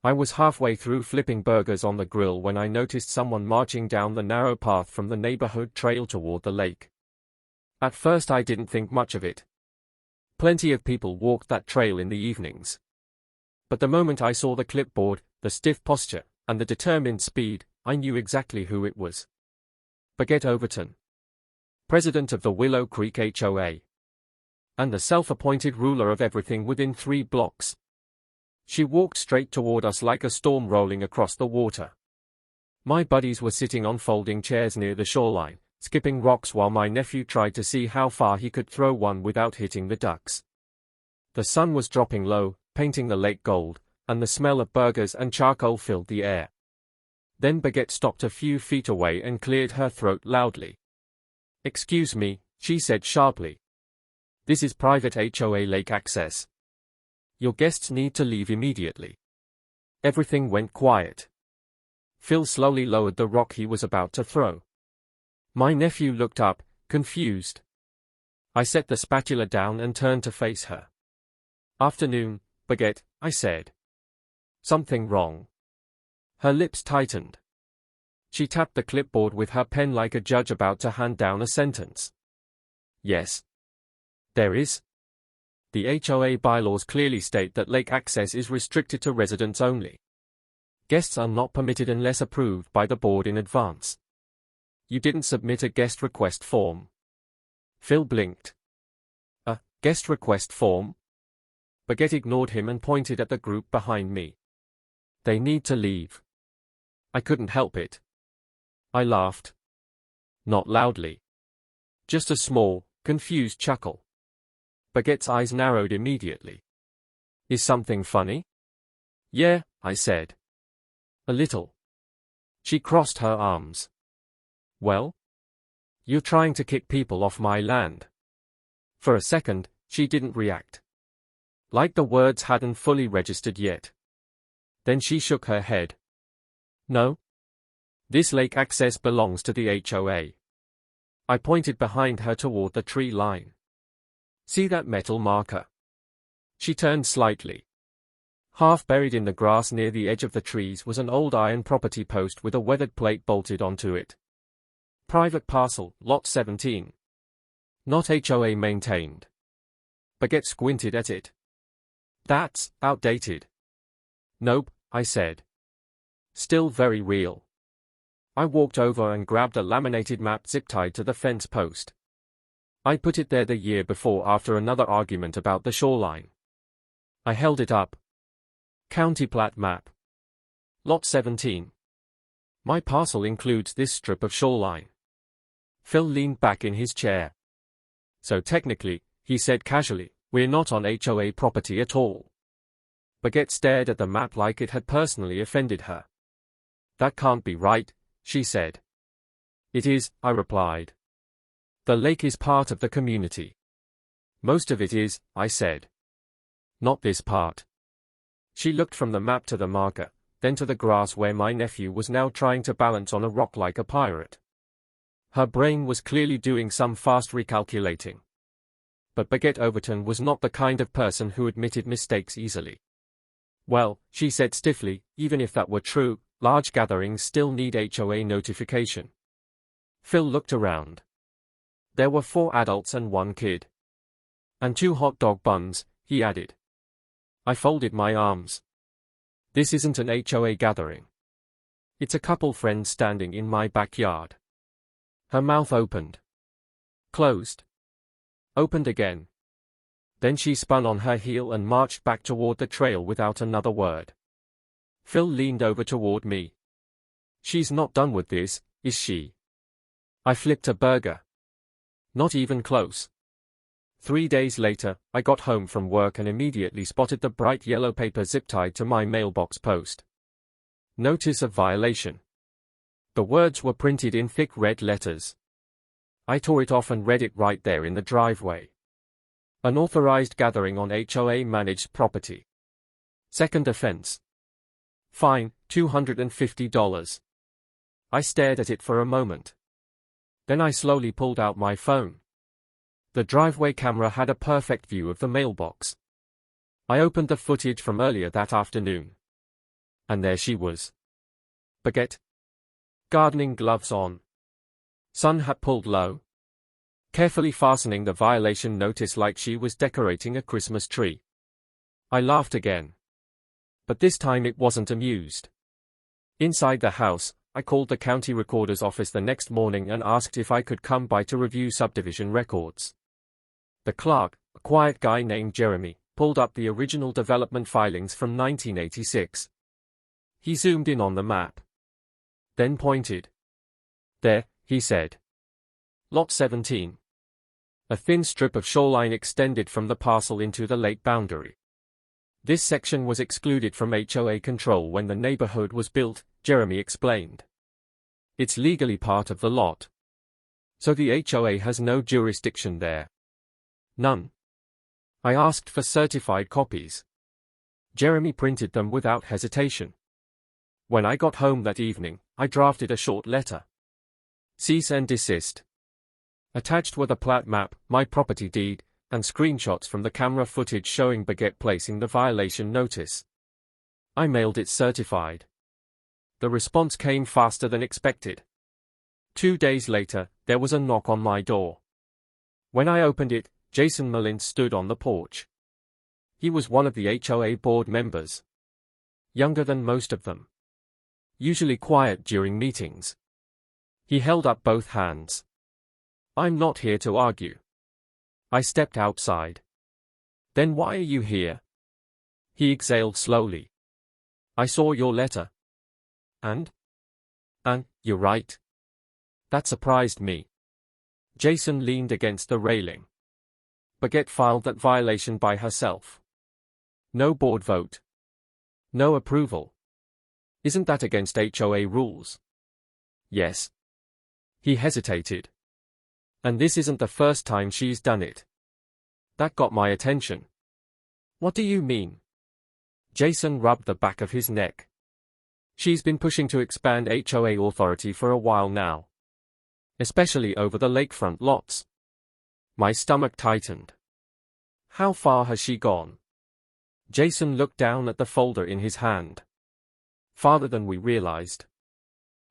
I was halfway through flipping burgers on the grill when I noticed someone marching down the narrow path from the neighborhood trail toward the lake. At first I didn't think much of it. Plenty of people walked that trail in the evenings. But the moment I saw the clipboard, the stiff posture, and the determined speed, I knew exactly who it was. Baguette Overton, president of the Willow Creek HOA, and the self-appointed ruler of everything within 3 blocks. She walked straight toward us like a storm rolling across the water. My buddies were sitting on folding chairs near the shoreline, skipping rocks while my nephew tried to see how far he could throw one without hitting the ducks. The sun was dropping low, painting the lake gold, and the smell of burgers and charcoal filled the air. Then Baguette stopped a few feet away and cleared her throat loudly. "Excuse me," she said sharply. "This is private HOA lake access. Your guests need to leave immediately." Everything went quiet. Phil slowly lowered the rock he was about to throw. My nephew looked up, confused. I set the spatula down and turned to face her. "Afternoon, Baguette," I said. "Something wrong?" Her lips tightened. She tapped the clipboard with her pen like a judge about to hand down a sentence. "Yes. There is. The HOA bylaws clearly state that lake access is restricted to residents only. Guests are not permitted unless approved by the board in advance. You didn't submit a guest request form." Phil blinked. "A guest request form?" Baguette ignored him and pointed at the group behind me. "They need to leave." I couldn't help it. I laughed. Not loudly. Just a small, confused chuckle. Baguette's eyes narrowed immediately. "Is something funny?" "Yeah," I said. "A little." She crossed her arms. "Well? You're trying to kick people off my land." For a second, she didn't react. Like the words hadn't fully registered yet. Then she shook her head. "No. This lake access belongs to the HOA." I pointed behind her toward the tree line. "See that metal marker?" She turned slightly. Half buried in the grass near the edge of the trees was an old iron property post with a weathered plate bolted onto it. "Private parcel, lot 17. Not HOA maintained." Baguette squinted at it. "That's outdated." "Nope," I said. "Still very real." I walked over and grabbed a laminated map zip-tied to the fence post. I put it there the year before after another argument about the shoreline. I held it up. "County plat map. Lot 17. My parcel includes this strip of shoreline." Phil leaned back in his chair. "So technically," he said casually, "we're not on HOA property at all." Baguette stared at the map like it had personally offended her. "That can't be right," she said. "It is," I replied. "The lake is part of the community." "Most of it is," I said. "Not this part." She looked from the map to the marker, then to the grass where my nephew was now trying to balance on a rock like a pirate. Her brain was clearly doing some fast recalculating. But Baguette Overton was not the kind of person who admitted mistakes easily. "Well," she said stiffly, "even if that were true, large gatherings still need HOA notification." Phil looked around. There were 4 adults and 1 kid. "And 2 hot dog buns," he added. I folded my arms. "This isn't an HOA gathering. It's a couple friends standing in my backyard." Her mouth opened. Closed. Opened again. Then she spun on her heel and marched back toward the trail without another word. Phil leaned over toward me. "She's not done with this, is she?" I flipped a burger. "Not even close." 3 days later, I got home from work and immediately spotted the bright yellow paper zip-tied to my mailbox post. "Notice of violation." The words were printed in thick red letters. I tore it off and read it right there in the driveway. Unauthorized gathering on HOA managed property. Second offense. Fine, $250. I stared at it for a moment. Then I slowly pulled out my phone. The driveway camera had a perfect view of the mailbox. I opened the footage from earlier that afternoon. And there she was. Baguette. Gardening gloves on. Sun hat pulled low. Carefully fastening the violation notice like she was decorating a Christmas tree. I laughed again. But this time it wasn't amused. Inside the house, I called the county recorder's office the next morning and asked if I could come by to review subdivision records. The clerk, a quiet guy named Jeremy, pulled up the original development filings from 1986. He zoomed in on the map. Then pointed. There, he said. Lot 17. A thin strip of shoreline extended from the parcel into the lake boundary. This section was excluded from HOA control when the neighborhood was built, Jeremy explained. It's legally part of the lot. So the HOA has no jurisdiction there. None. I asked for certified copies. Jeremy printed them without hesitation. When I got home that evening, I drafted a short letter. Cease and desist. Attached were the plat map, my property deed, and screenshots from the camera footage showing Baguette placing the violation notice. I mailed it certified. The response came faster than expected. 2 days later, there was a knock on my door. When I opened it, Jason Mullins stood on the porch. He was one of the HOA board members. Younger than most of them. Usually quiet during meetings. He held up both hands. I'm not here to argue. I stepped outside. Then why are you here? He exhaled slowly. I saw your letter. And you're right. That surprised me. Jason leaned against the railing. Baguette filed that violation by herself. No board vote. No approval. Isn't that against HOA rules? Yes. He hesitated. And this isn't the first time she's done it. That got my attention. What do you mean? Jason rubbed the back of his neck. She's been pushing to expand HOA authority for a while now. Especially over the lakefront lots. My stomach tightened. How far has she gone? Jason looked down at the folder in his hand. Farther than we realized.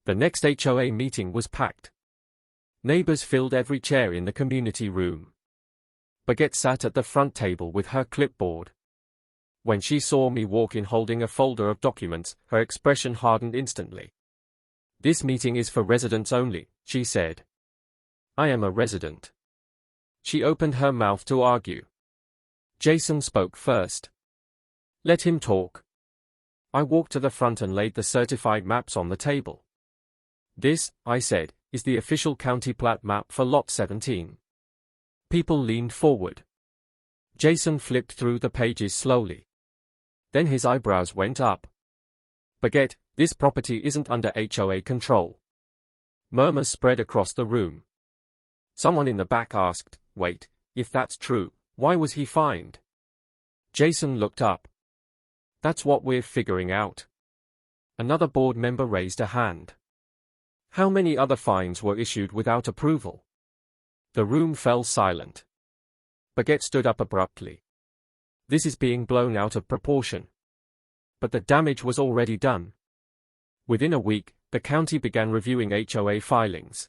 The next HOA meeting was packed. Neighbors filled every chair in the community room. Baguette sat at the front table with her clipboard. When she saw me walk in holding a folder of documents, her expression hardened instantly. This meeting is for residents only, she said. I am a resident. She opened her mouth to argue. Jason spoke first. Let him talk. I walked to the front and laid the certified maps on the table. This, I said, is the official county plat map for Lot 17. People leaned forward. Jason flipped through the pages slowly. Then his eyebrows went up. Baguette, this property isn't under HOA control. Murmurs spread across the room. Someone in the back asked, wait, if that's true, why was he fined? Jason looked up. That's what we're figuring out. Another board member raised a hand. How many other fines were issued without approval? The room fell silent. Baguette stood up abruptly. This is being blown out of proportion. But the damage was already done. Within a week, the county began reviewing HOA filings.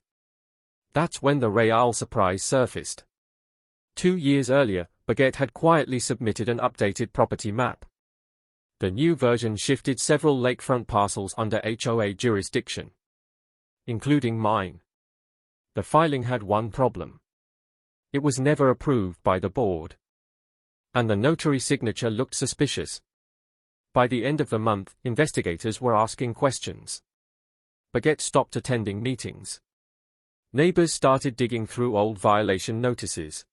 That's when the real surprise surfaced. 2 years earlier, Baguette had quietly submitted an updated property map. The new version shifted several lakefront parcels under HOA jurisdiction, including mine. The filing had one problem. It was never approved by the board. And the notary signature looked suspicious. By the end of the month, investigators were asking questions. Baguette stopped attending meetings. Neighbors started digging through old violation notices.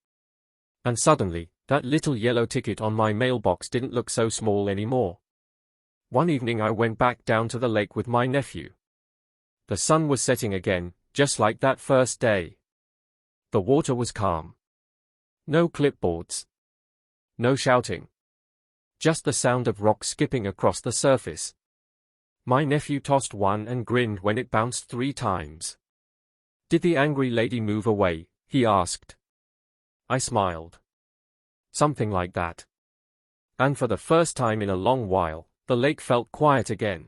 And suddenly, that little yellow ticket on my mailbox didn't look so small anymore. One evening I went back down to the lake with my nephew. The sun was setting again, just like that first day. The water was calm. No clipboards. No shouting. Just the sound of rocks skipping across the surface. My nephew tossed one and grinned when it bounced 3 times. Did the angry lady move away? He asked. I smiled. Something like that. And for the first time in a long while, The lake felt quiet again.